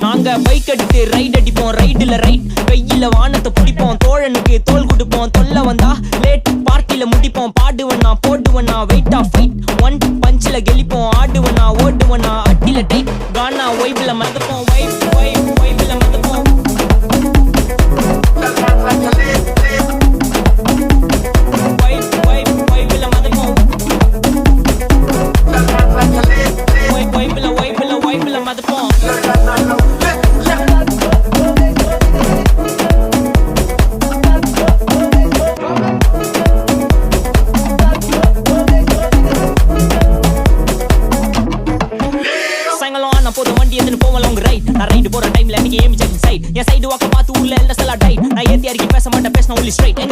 நாங்க பைக் எடுத்து ரைட் அடிப்போம், ரைடுல ரைட் கையில வானத்தை பிடிப்போம், தோழனுக்கு தோல் கொடுப்போம், தொல்ல வந்தா லேட் பார்ட்டில முடிப்போம், பாடுவனா போடுவனா வெயிட் ஆஃப் ஃபைட் ஒன் பஞ்சில கெளிப்போம், ஆடுவனா ஓடுவனா அட்டில டைட் கானா வைப்ல மதப்போம், வைப்ல மதப்போம், வைப்ல மதப்போம், வைப்ல மதப்போம். போதும் வண்டி எதுன்னு போவலாம் உங்க ரைட் நான் ரைடு போற டைம்ல எனக்கு ஏமி செக் சைட் என் சைடு வாக்க பார்த்து ஊர்ல எல்லாம் செல்லா டைட் நான் ஏத்தி அறிக்கை பேச மாட்டேன் பேசின ஒன்லி ஸ்ட்ரைட்